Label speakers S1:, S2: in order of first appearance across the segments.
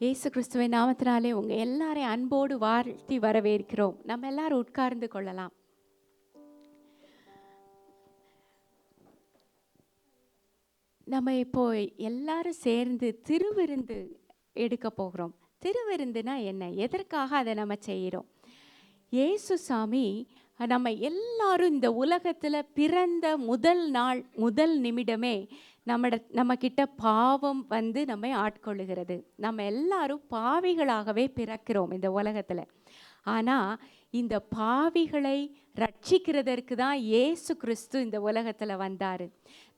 S1: இயேசு கிறிஸ்துவின் நாமத்தினாலே உங்க எல்லாரையும் அன்போடு வாழ்த்தி வரவேற்கிறோம். நம்ம எல்லாரும் உட்கார்ந்து கொள்ளலாம். நம்ம இப்போ எல்லாரும் சேர்ந்து திருவிருந்து எடுக்க போகிறோம். திருவிருந்துனா என்ன? எதற்காக அதை நம்ம செய்கிறோம்? இயேசு சாமி நம்ம எல்லாரும் இந்த உலகத்துல பிறந்த முதல் நாள் முதல் நிமிடமே நம்ம கிட்ட பாவம் வந்து நம்மை ஆட்கொள்ளுகிறது. நம்ம எல்லாரும் பாவிகளாகவே பிறக்கிறோம் இந்த உலகத்துல. ஆனா இந்த பாவிகளை ரட்சிக்கிறதற்கு தான் இயேசு கிறிஸ்து இந்த உலகத்துல வந்தாரு.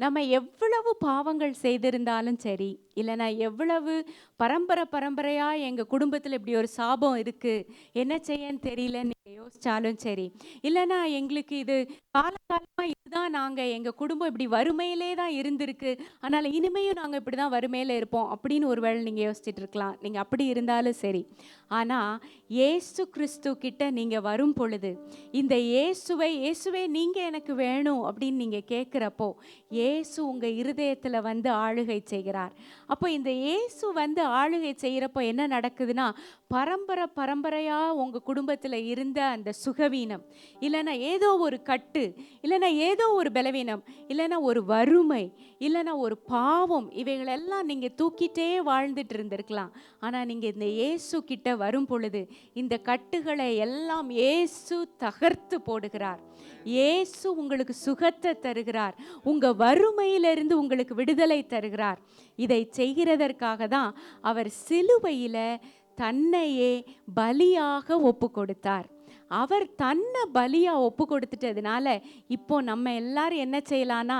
S1: நம்ம எவ்வளவு பாவங்கள் செய்திருந்தாலும் சரி, இல்லைனா எவ்வளவு பரம்பரையா எங்க குடும்பத்துல இப்படி ஒரு சாபம் இருக்கு, என்ன செய்யன்னு தெரியலன்னு யோசிச்சாலும் சரி, இல்லைனா எங்களுக்கு இது காலகாலமா இதுதான், நாங்க எங்க குடும்பம் இப்படி வறுமையிலே தான் இருந்திருக்கு, அதனால இனிமையும் நாங்க இப்படிதான் வறுமையில இருப்போம் அப்படின்னு ஒருவேளை நீங்க யோசிச்சுட்டு இருக்கலாம். நீங்க அப்படி இருந்தாலும் சரி. ஆனா இயேசு கிறிஸ்து கிட்ட நீங்க வரும் பொழுது, இந்த இயேசுவே நீங்க எனக்கு வேணும் அப்படின்னு நீங்க கேட்கிறப்போ, இயேசு உங்க இருதயத்துல வந்து ஆளுகை செய்கிறார். அப்போ இந்த இயேசு வந்து ஆளுகை செய்யறப்போ என்ன நடக்குதுன்னா, பரம்பரையா உங்க குடும்பத்துல இருந்த அந்த சுகவீனம், இல்லைன்னா ஏதோ ஒரு கட்டு, இல்லைன்னா ஏதோ ஒரு பலவீனம், இல்லைன்னா ஒரு வறுமை, இல்லைன்னா ஒரு பாவம், இவைகளெல்லாம் நீங்க தூக்கிட்டே வாழ்ந்துட்டு இருந்திருக்கலாம். ஆனா நீங்க இந்த இயேசு கிட்ட வரும் பொழுது இந்த கட்டுகளை எல்லாம் இயேசு தகர்த்து போடுகிறார். இயேசு உங்களுக்கு சுகத்தை தருகிறார். உங்க வறுமையிலிருந்து உங்களுக்கு விடுதலை தருகிறார். இதை செய்கிறதற்காக தான் அவர் சிலுவையில தன்னையே பலியாக ஒப்பு கொடுத்தார். அவர் தன்னை பலியா ஒப்பு கொடுத்துட்டதுனால இப்போ நம்ம எல்லாரும் என்ன செய்யலாம்னா,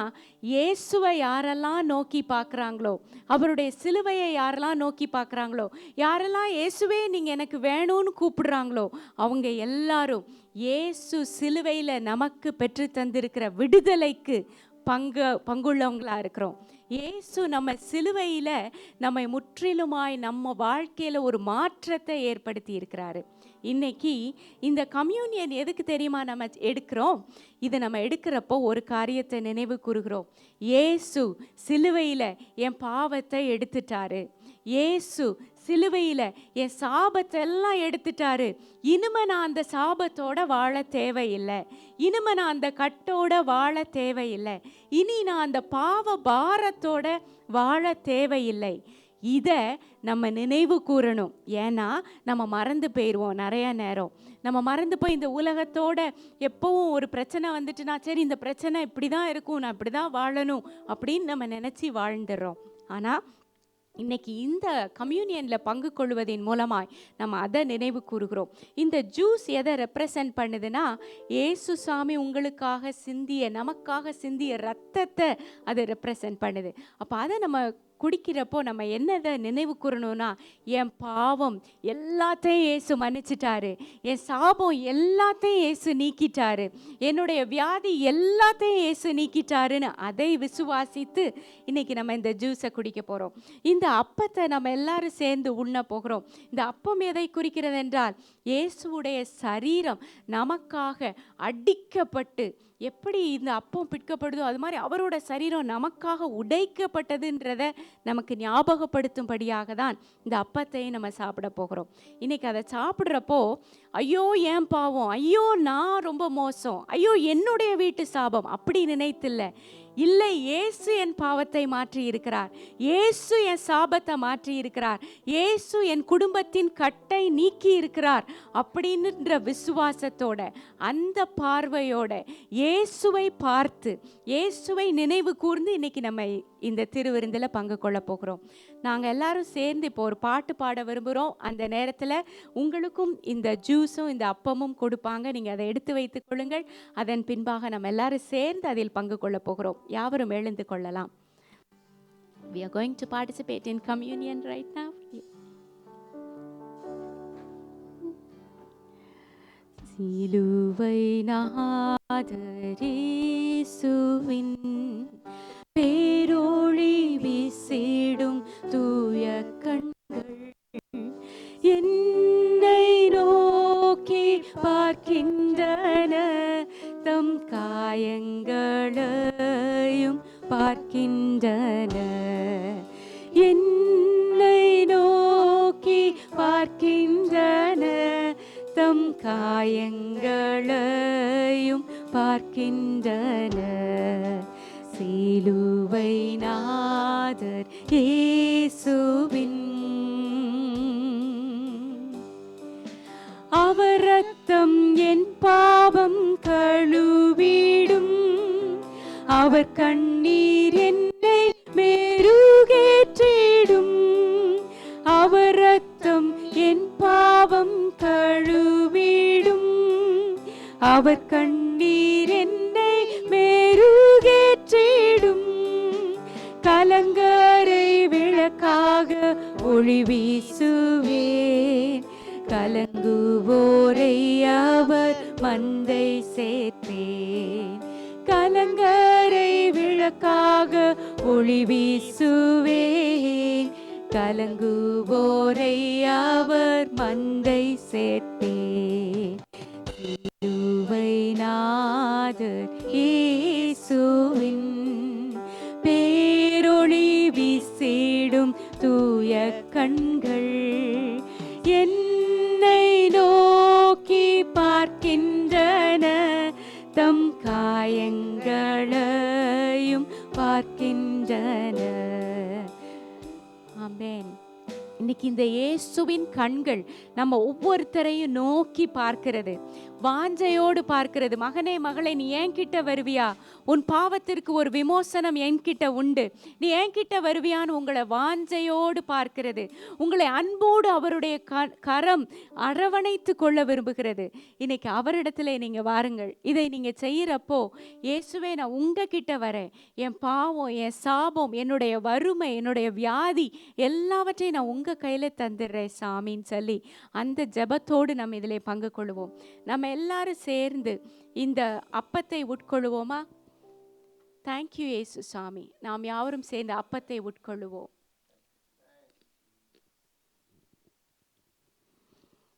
S1: இயேசுவை யாரெல்லாம் நோக்கி பார்க்குறாங்களோ, அவருடைய சிலுவையை யாரெல்லாம் நோக்கி பார்க்குறாங்களோ, யாரெல்லாம் இயேசுவே நீங்கள் எனக்கு வேணும்னு கூப்பிடுறாங்களோ, அவங்க எல்லாரும் இயேசு சிலுவையில் நமக்கு பெற்று தந்திருக்கிற விடுதலைக்கு பங்குள்ளவங்களா இருக்கிறோம். இயேசு நம்ம சிலுவையில் நம்மை முற்றிலுமாய் நம்ம வாழ்க்கையில் ஒரு மாற்றத்தை ஏற்படுத்தி இருக்கிறாரு. இன்னைக்கு இந்த கம்யூனியன் எதுக்கு தெரியுமா நம்ம எடுக்கிறோம்? இதை நம்ம எடுக்கிறப்போ ஒரு காரியத்தை நினைவு கூறுகிறோம். இயேசு சிலுவையில் என் பாவத்தை எடுத்துட்டாரு. இயேசு சிலுவையில் என் சாபத்தை எல்லாம் எடுத்துட்டாரு. இனிமே நான் அந்த சாபத்தோட வாழ தேவையில்லை. இனிமே நான் அந்த கட்டோட வாழ தேவையில்லை. இனி நான் அந்த பாவ பாரத்தோட வாழ தேவையில்லை. இதை நம்ம நினைவு கூறணும். ஏன்னா நம்ம மறந்து போயிடுவோம். நிறைய நேரம் நம்ம மறந்து போய் இந்த உலகத்தோட எப்பவும் ஒரு பிரச்சனை வந்துட்டுனா, சரி இந்த பிரச்சனை இப்படி தான் இருக்கும், நான் இப்படி தான் வாழணும் அப்படின்னு நம்ம நினச்சி வாழ்ந்துடுறோம். ஆனால் இன்னைக்கு இந்த கம்யூனியனில் பங்கு கொள்வதன் மூலமாய் நம்ம அதை நினைவு கூறுகிறோம். இந்த ஜூஸ் எதை ரெப்ரசன்ட் பண்ணுதுன்னா, இயேசு சாமி உங்களுக்காக சிந்திய, நமக்காக சிந்திய ரத்தத்தை அதை ரெப்ரசன்ட் பண்ணுது. அப்போ அதை நம்ம குடிக்கிறப்போ நம்ம என்னதை நினைவு கூறணும்னா, என் பாவம் எல்லாத்தையும் இயேசு மன்னிச்சிட்டாரு, என் சாபம் எல்லாத்தையும் இயேசு நீக்கிட்டாரு, என்னுடைய வியாதி எல்லாத்தையும் இயேசு நீக்கிட்டாருன்னு அதை விசுவாசித்து இன்னைக்கு நம்ம இந்த ஜூஸை குடிக்க போகிறோம். இந்த அப்பத்தை நம்ம எல்லாரும் சேர்ந்து உண்ண போகிறோம். இந்த அப்பம் எதை குறிக்கிறது என்றால், இயேசுவுடைய சரீரம் நமக்காக அடிக்கப்பட்டு, எப்படி இந்த அப்பம் பிற்கப்படுதோ அது மாதிரி அவரோட சரீரம் நமக்காக உடைக்கப்பட்டதுன்றத நமக்கு ஞாபகப்படுத்தும்படியாக தான் இந்த அப்பத்தை நம்ம சாப்பிட போகிறோம். இன்னைக்கு அதை சாப்பிட்றப்போ, ஐயோ ஏன் பாவம், ஐயோ நான் ரொம்ப மோசம், ஐயோ என்னுடைய வீட்டு சாபம் அப்படி நினைத்தில்ல. இல்லை, இயேசு என் பாவத்தை மாற்றி இருக்கிறார், இயேசு என் சாபத்தை மாற்றி இருக்கிறார், இயேசு என் குடும்பத்தின் கட்டை நீக்கி இருக்கிறார் அப்படின்ற விசுவாசத்தோட, அந்த பார்வையோட இயேசுவை பார்த்து இயேசுவை நினைவு கூர்ந்து இன்னைக்கு நம்ம இந்த திருவிருந்தில் பங்கு கொள்ள போகிறோம். நாங்கள் எல்லாரும் சேர்ந்து இப்போ ஒரு பாட்டு பாட விரும்புகிறோம். அந்த நேரத்தில் உங்களுக்கும் இந்த ஜூஸும் இந்த அப்பமும் கொடுப்பாங்க. நீங்கள் அதை எடுத்து வைத்துக் கொள்ளுங்கள். அதன் பின்பாக நம்ம எல்லாரும் சேர்ந்து அதில் பங்கு கொள்ள போகிறோம். யாவரும் எழுந்து கொள்ளலாம். We are going to participate in communion right now. சிலுவை நாதர் இயேசுவின் பேரொளி வீசிடும் தூய கண்கள் என்னை நோக்கி பார்க்கின்றன, தம் காயங்களையும் பார்க்கின்றன. என்னை நோக்கி காயங்களையும் பார்க்கின்றனர். சிலுவை நாதர் இயேசுவின் அவர் ரத்தம் என் பாவம் கழுவிடும். அவர் கண்ணீர் என்னை மெருகேற்றிடும். அவர் ரத்தம் என் பாவம் கழுவிடும். அவர் கண்ணீர் என்னை மெருகேற்றிடும். கலங்கரை விளக்காக ஒளி வீசுவேன். கலங்குவோரை அவர் மந்தை சேர்ப்பேன். கலங்கரை விளக்காக ஒளி வீசுவேன். கலங்குவோரை அவர் மந்தை சேர்ப்பேன். சிலுவை நாதர் இயேசுவின் பேரொளி வீசிடும் தூய கண்கள் என்னை நோக்கி பார்க்கின்றன. தம் காயங்களையும் பார்க்கின்றன. ஆமென். இன்னைக்கு இந்த இயேசுவின் கண்கள் நம்ம ஒவ்வொருத்தரையும் நோக்கி பார்க்கிறது, வாஞ்சையோடு பார்க்கிறது. மகனே மகளே, நீ என்கிட்ட வருவியா? உன் பாவத்திற்கு ஒரு விமோசனம் என்கிட்ட உண்டு, நீ என்கிட்ட வருவியான்னு உங்களை வாஞ்சையோடு பார்க்கிறது. உங்களை அன்போடு அவருடைய கரம் அரவணைத்து கொள்ள விரும்புகிறது. இன்னைக்கு அவரிடத்துல நீங்க வாருங்கள். இதை நீங்க செய்யறப்போ, இயேசுவே நான் உங்ககிட்ட வரேன், என் பாவம், என் சாபம், என்னுடைய வறுமை, என்னுடைய வியாதி எல்லாவற்றையும் நான் உங்க கையில தந்துடுறேன் சாமின்னு சொல்லி அந்த ஜெபத்தோடு நம்ம இதிலே பங்கு கொள்வோம். நம்ம எல்லாரும் சேர்ந்து இந்த அப்பத்தை உட்கொள்வோமா? தேங்க்யூ இயேசு சாமி. நாம் யாவரும் சேர்ந்து அப்பத்தை உட்கொள்வோம்.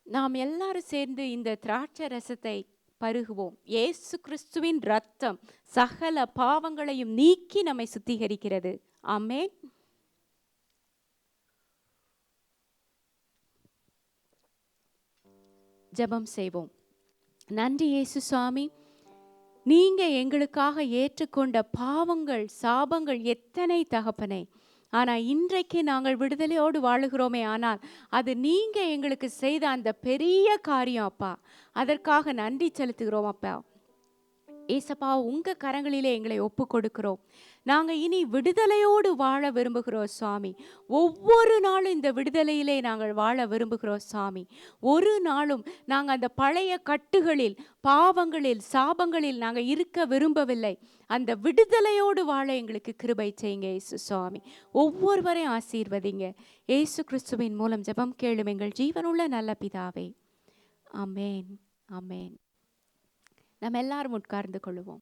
S1: நாம் எல்லாரும் சேர்ந்து இந்த திராட்சை ரசத்தை பருகுவோம். இயேசு கிறிஸ்துவின் ரத்தம் சகல பாவங்களையும் நீக்கி நம்மை சுத்திகரிக்கிறது. ஆமென். ஜெபம் செய்வோம். நன்றி இயேசு சுவாமி, நீங்க எங்களுக்காக ஏற்றுக்கொண்ட பாவங்கள், சாபங்கள் எத்தனை தகப்பனே. ஆனா இன்றைக்கு நாங்கள் விடுதலையோடு வாழுகிறோமே, ஆனால் அது நீங்க எங்களுக்கு செய்த அந்த பெரிய காரியம் அப்பா. அதற்காக நன்றி செலுத்துகிறோம் அப்பா. ஏசப்பா, உங்க கரங்களிலே எங்களை ஒப்பு கொடுக்கிறோம். நாங்க இனி விடுதலையோடு வாழ விரும்புகிறோம் சுவாமி. ஒவ்வொரு நாளும் இந்த விடுதலையிலே நாங்கள் வாழ விரும்புகிறோம் சுவாமி. ஒரு நாளும் நாங்கள் அந்த பழைய கட்டுகளில், பாவங்களில், சாபங்களில் நாங்கள் இருக்க விரும்பவில்லை. அந்த விடுதலையோடு வாழ எங்களுக்கு கிருபை செய்யுங்க இயேசு சுவாமி. ஒவ்வொருவரையும் ஆசீர்வதிங்க. இயேசு கிறிஸ்துவின் மூலம் ஜெபம் கேளும் எங்கள் ஜீவனுள்ள நல்ல பிதாவே. ஆமென். ஆமென். நம்ம எல்லாரும் உட்கார்ந்து கொள்வோம்.